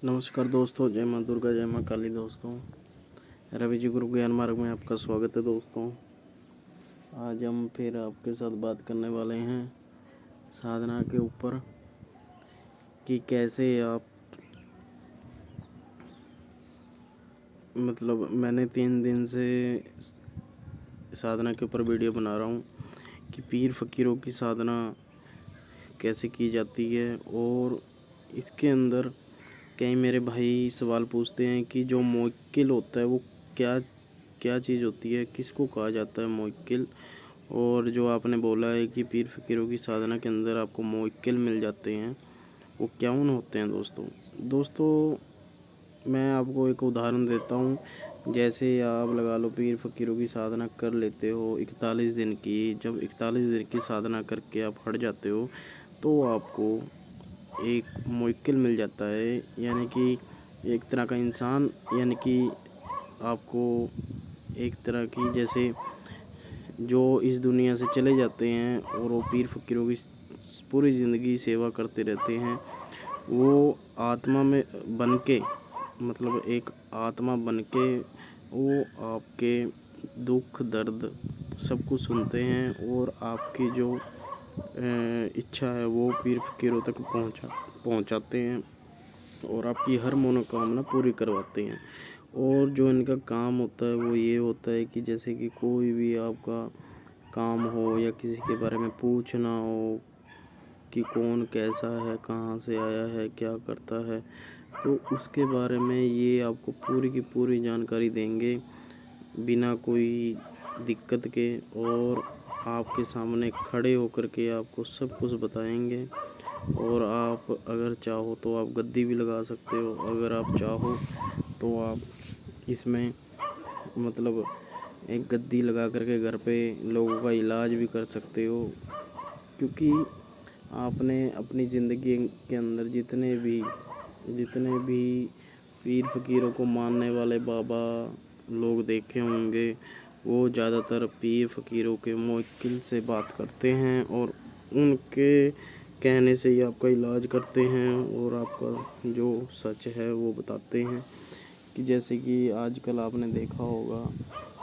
नमस्कार दोस्तों, जय माँ दुर्गा, जय माँ काली। दोस्तों, रवि जी गुरु ज्ञान मार्ग में आपका स्वागत है। दोस्तों, आज हम फिर आपके साथ बात करने वाले हैं साधना के ऊपर कि कैसे आप मैंने 3 दिन से साधना के ऊपर वीडियो बना रहा हूँ कि पीर फ़कीरों की साधना कैसे की जाती है। और इसके अंदर कई मेरे भाई सवाल पूछते हैं कि जो मुवक्किल होता है वो क्या क्या चीज़ होती है, किसको कहा जाता है मुवक्किल। और जो आपने बोला है कि पीर फ़कीरों की साधना के अंदर आपको मुवक्किल मिल जाते हैं, वो कौन होते हैं। दोस्तों, मैं आपको एक उदाहरण देता हूँ। जैसे आप लगा लो, पीर फ़कीरों की साधना कर लेते हो 41 दिन की। जब 41 दिन की साधना करके आप हट जाते हो तो आपको एक मुवक्किल मिल जाता है, यानी कि एक तरह का इंसान, यानी कि आपको एक तरह की, जैसे जो इस दुनिया से चले जाते हैं और वो पीर फ़कीरों की पूरी ज़िंदगी सेवा करते रहते हैं, वो आत्मा में बन के, एक आत्मा बन के वो आपके दुख दर्द सब कुछ सुनते हैं और आपकी जो इच्छा है वो पीर फ़कीरों तक पहुंचाते हैं और आपकी हर मनोकामना पूरी करवाते हैं। और जो इनका काम होता है वो ये होता है कि जैसे कि कोई भी आपका काम हो या किसी के बारे में पूछना हो कि कौन कैसा है, कहाँ से आया है, क्या करता है, तो उसके बारे में ये आपको पूरी की पूरी जानकारी देंगे बिना कोई दिक्कत के। और आपके सामने खड़े होकर के आपको सब कुछ बताएंगे। और आप अगर चाहो तो आप गद्दी भी लगा सकते हो। अगर आप चाहो तो आप इसमें एक गद्दी लगा करके घर पे लोगों का इलाज भी कर सकते हो। क्योंकि आपने अपनी ज़िंदगी के अंदर जितने भी पीर फ़कीरों को मानने वाले बाबा लोग देखे होंगे, वो ज़्यादातर पीर फ़कीरों के मुवक्किल से बात करते हैं और उनके कहने से ही आपका इलाज करते हैं और आपका जो सच है वो बताते हैं। कि जैसे कि आजकल आपने देखा होगा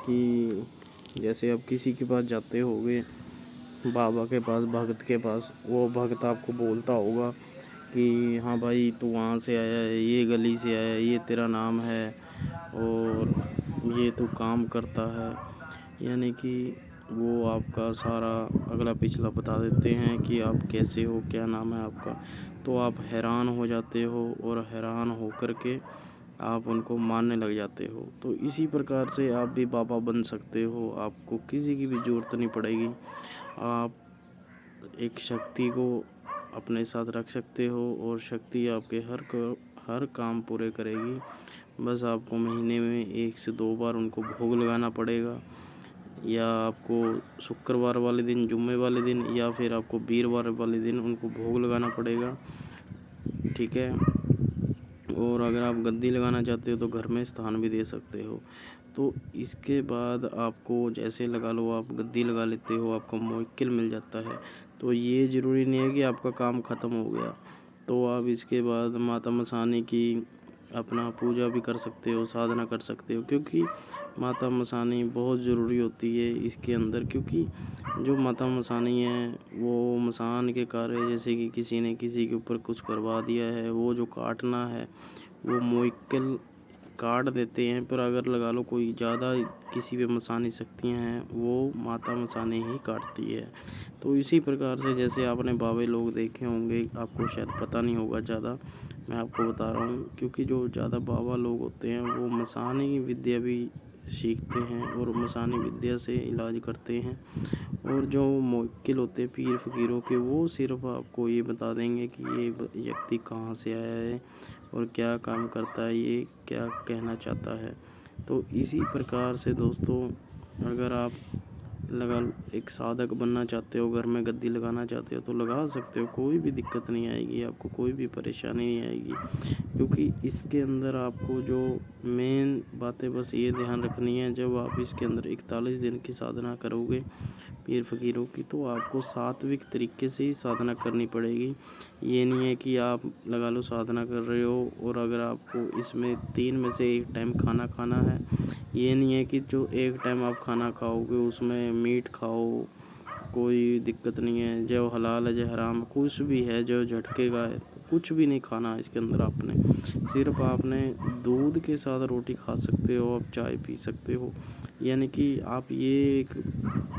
कि जैसे आप किसी के पास जाते होगे, बाबा के पास, भगत के पास, वो भगत आपको बोलता होगा कि हाँ भाई, तू वहाँ से आया है, ये गली से आया है, ये तेरा नाम है और ये तू काम करता है। यानी कि वो आपका सारा अगला पिछला बता देते हैं कि आप कैसे हो, क्या नाम है आपका। तो आप हैरान हो जाते हो और हैरान हो कर के आप उनको मानने लग जाते हो। तो इसी प्रकार से आप भी बाबा बन सकते हो। आपको किसी की भी ज़रूरत नहीं पड़ेगी। आप एक शक्ति को अपने साथ रख सकते हो और शक्ति आपके हर काम पूरे करेगी। बस आपको महीने में 1 से 2 बार उनको भोग लगाना पड़ेगा, या आपको शुक्रवार वाले दिन, जुम्मे वाले दिन, या फिर आपको वीरवार वाले दिन उनको भोग लगाना पड़ेगा। ठीक है। और अगर आप गद्दी लगाना चाहते हो तो घर में स्थान भी दे सकते हो। तो इसके बाद आपको, जैसे लगा लो आप गद्दी लगा लेते हो, आपको मुवक्किल मिल जाता है, तो ये ज़रूरी नहीं है कि आपका काम ख़त्म हो गया। तो आप इसके बाद माता मसानी की अपना पूजा भी कर सकते हो, साधना कर सकते हो। क्योंकि माता मसानी बहुत ज़रूरी होती है इसके अंदर। क्योंकि जो माता मसानी है वो मसान के कार्य, जैसे कि किसी ने किसी के ऊपर कुछ करवा दिया है, वो जो काटना है वो मुवक्किल काट देते हैं। पर अगर लगा लो कोई ज़्यादा किसी पे मसानी शक्तियाँ हैं, वो माता मसानी ही काटती है। तो इसी प्रकार से जैसे आपने बाबे लोग देखे होंगे, आपको शायद पता नहीं होगा ज़्यादा, मैं आपको बता रहा हूँ। क्योंकि जो ज़्यादा बाबा लोग होते हैं वो मसानी विद्या भी सीखते हैं और मसानी विद्या से इलाज करते हैं। और जो मुवक्किल होते हैं पीर फ़कीरों के, वो सिर्फ़ आपको ये बता देंगे कि ये व्यक्ति कहाँ से आया है और क्या काम करता है, ये क्या कहना चाहता है। तो इसी प्रकार से दोस्तों, अगर आप लगा एक साधक बनना चाहते हो, घर में गद्दी लगाना चाहते हो तो लगा सकते हो, कोई भी दिक्कत नहीं आएगी आपको, कोई भी परेशानी नहीं आएगी। क्योंकि इसके अंदर आपको जो मेन बातें बस ये ध्यान रखनी है, जब आप इसके अंदर 41 दिन की साधना करोगे पीर फ़कीरों की, तो आपको सात्विक तरीके से ही साधना करनी पड़ेगी। ये नहीं है कि आप लगा लो साधना कर रहे हो और अगर आपको इसमें 3 में से 1 टाइम खाना खाना है, ये नहीं है कि जो 1 टाइम आप खाना खाओगे उसमें मीट खाओ, कोई दिक्कत नहीं है। जो हलाल है जो हराम कुछ भी है, जो झटकेगा है कुछ भी नहीं खाना है इसके अंदर आपने। सिर्फ आपने दूध के साथ रोटी खा सकते हो, आप चाय पी सकते हो। यानी कि आप ये एक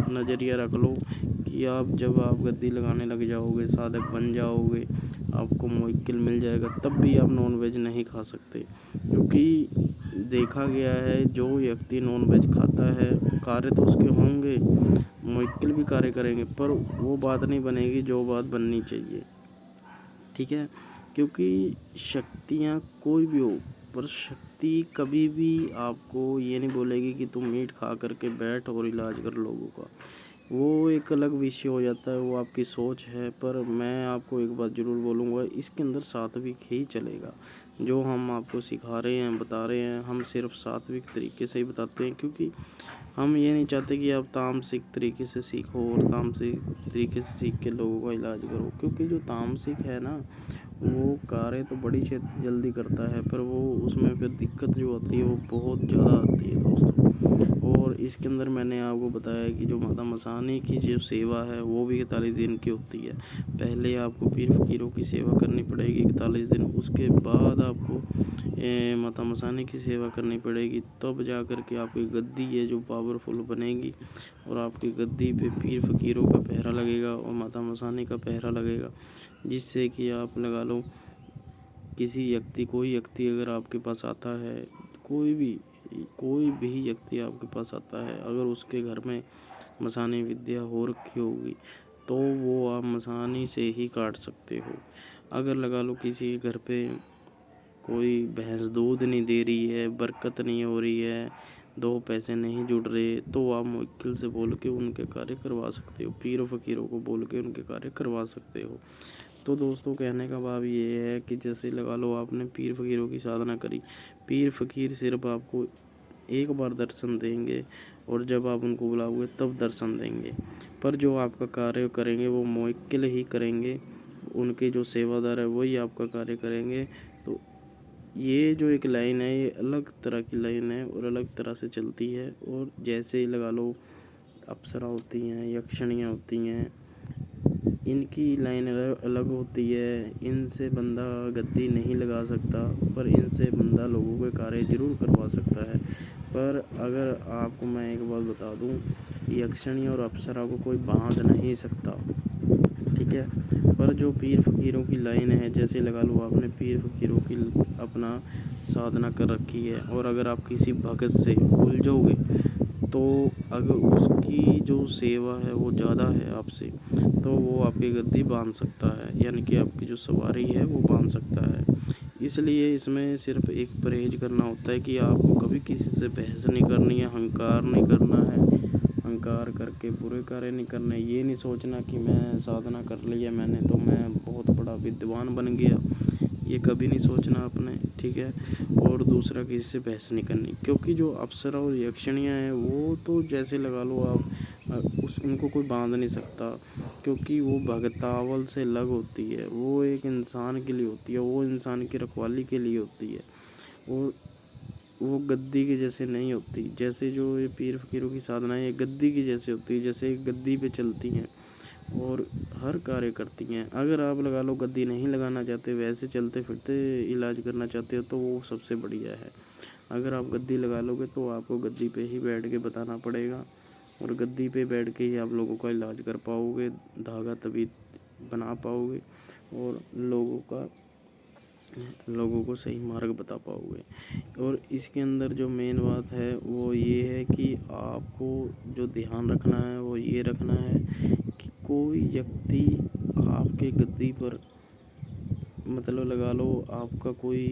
नज़रिया रख लो कि आप जब आप गद्दी लगाने लग जाओगे, साधक बन जाओगे, आपको मुवक्किल मिल जाएगा, तब भी आप नॉन वेज नहीं खा सकते। क्योंकि देखा गया है जो व्यक्ति नॉन वेज खाता है, कार्य तो उसके होंगे, मुवक्किल भी कार्य करेंगे, पर वो बात नहीं बनेगी जो बात बननी चाहिए। ठीक है, क्योंकि शक्तियाँ कोई भी हो, पर शक्ति कभी भी आपको ये नहीं बोलेगी कि तुम मीट खा करके बैठ और इलाज कर लोगों का। वो एक अलग विषय हो जाता है, वो आपकी सोच है। पर मैं आपको एक बात ज़रूर बोलूँगा, इसके अंदर सात्विक ही चलेगा। जो हम आपको सिखा रहे हैं, बता रहे हैं, हम सिर्फ सात्विक तरीके से ही बताते हैं, क्योंकि हम ये नहीं चाहते कि आप तामसिक तरीके से सीखो और तामसिक तरीके से सीख के लोगों का इलाज करो। क्योंकि जो तामसिक है ना, वो कार्य तो बड़ी जल्दी करता है, पर वो उसमें फिर दिक्कत जो होती है वो बहुत ज़्यादा आती है दोस्तों। और इसके अंदर मैंने आपको बताया कि जो माता मसानी की जो सेवा है वो भी 41 दिन की होती है। पहले आपको पीर फ़कीरों की सेवा करनी पड़ेगी 41 दिन, उसके बाद आपको माता मसानी की सेवा करनी पड़ेगी, तब जा कर के आपकी गद्दी है जो पावरफुल बनेगी और आपकी गद्दी पे पीर फ़कीरों का पहरा लगेगा और माता मसानी का पहरा लगेगा, जिससे कि आप लगा लो किसी व्यक्ति कोई व्यक्ति अगर आपके पास आता है, कोई भी व्यक्ति आपके पास आता है, अगर उसके घर में मसानी विद्या हो रखी होगी तो वो आप मसानी से ही काट सकते हो। अगर लगा लो किसी के घर पे कोई भैंस दूध नहीं दे रही है, बरकत नहीं हो रही है, 2 पैसे नहीं जुड़ रहे, तो आप मुवक्किल से बोल के उनके कार्य करवा सकते हो, पीर फ़कीरों को बोल के उनके कार्य करवा सकते हो। तो दोस्तों कहने का भाव ये है कि जैसे लगा लो आपने पीर फ़कीरों की साधना करी, पीर फ़कीर सिर्फ आपको एक बार दर्शन देंगे और जब आप उनको बुलाओगे तब दर्शन देंगे, पर जो आपका कार्य करेंगे वो मुवक्किल ही करेंगे, उनके जो सेवादार है वही आपका कार्य करेंगे। तो ये जो एक लाइन है ये अलग तरह की लाइन है और अलग तरह से चलती है। और जैसे लगा लो अप्सरा होती हैं, यक्षिणियाँ होती हैं, इनकी लाइन अलग होती है। इनसे बंदा गद्दी नहीं लगा सकता, पर इनसे बंदा लोगों के कार्य ज़रूर करवा सकता है। पर अगर आपको मैं एक बात बता दूं, यक्षिणी और अप्सरा को कोई बांध नहीं सकता, ठीक है। पर जो पीर फ़कीरों की लाइन है, जैसे लगा लो आपने पीर फ़कीरों की अपना साधना कर रखी है और अगर आप किसी भगत से उलझोगे तो अगर उसकी जो सेवा है वो ज़्यादा है आपसे, तो वो आपकी गद्दी बांध सकता है, यानी कि आपकी जो सवारी है वो बांध सकता है। इसलिए इसमें सिर्फ एक परहेज करना होता है कि आपको कभी किसी से बहस नहीं करनी है, अहंकार नहीं करना है, अहंकार करके बुरे कार्य नहीं करने। ये नहीं सोचना कि मैं साधना कर लिया मैंने तो मैं बहुत बड़ा विद्वान बन गया, ये कभी नहीं सोचना आपने, ठीक है। और दूसरा किसी से बहस नहीं करनी, क्योंकि जो अप्सरा और यक्षिणियाँ हैं वो तो जैसे लगा लो आप उनको कोई बांध नहीं सकता, क्योंकि वो भगतावल से अलग होती है, वो एक इंसान के लिए होती है, वो इंसान की रखवाली के लिए होती है, और वो गद्दी के जैसे नहीं होती। जैसे जो ये पीर फ़कीरों की साधना है ये गद्दी की जैसे होती है, जैसे गद्दी पे चलती हैं और हर कार्य करती हैं। अगर आप लगा लो गद्दी नहीं लगाना चाहते, वैसे चलते फिरते इलाज करना चाहते हो तो वो सबसे बढ़िया है। अगर आप गद्दी लगा लोगे तो आपको गद्दी पे ही बैठ के बताना पड़ेगा और गद्दी पे बैठ के ही आप लोगों का इलाज कर पाओगे, धागा तभी बना पाओगे और लोगों को सही मार्ग बता पाओगे। और इसके अंदर जो मेन बात है वो ये है कि आपको जो ध्यान रखना है वो ये रखना है कि कोई व्यक्ति आपके गद्दी पर मतलब लगा लो आपका कोई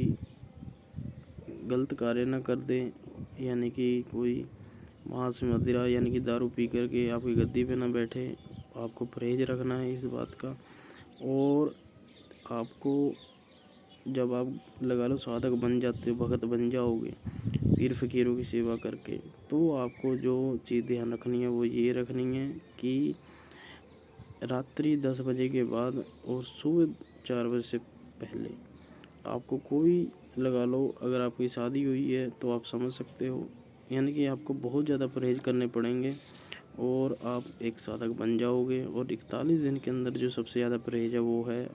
गलत कार्य ना कर दे, यानी कि कोई मांस मदिरा यानी कि दारू पी कर के आपकी गद्दी पे ना बैठे। आपको परहेज रखना है इस बात का। और आपको जब आप लगा लो साधक बन जाते हो, भगत बन जाओगे पीर फ़कीरों की सेवा करके, तो आपको जो चीज़ ध्यान रखनी है वो ये रखनी है कि रात्रि 10 बजे के बाद और सुबह 4 बजे से पहले आपको कोई लगा लो, अगर आपकी शादी हुई है तो आप समझ सकते हो, यानी कि आपको बहुत ज़्यादा परहेज करने पड़ेंगे और आप एक साधक बन जाओगे। और 41 दिन के अंदर जो सबसे ज़्यादा परहेज है वो है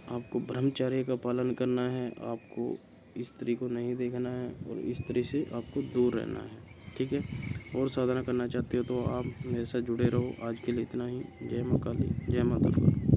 आपको ब्रह्मचर्य का पालन करना है। आपको स्त्री को नहीं देखना है और स्त्री से आपको दूर रहना है, ठीक है। और साधना करना चाहते हो तो आप मेरे साथ जुड़े रहो। आज के लिए इतना ही। जय माँ काली, जय माँ दुर्गा।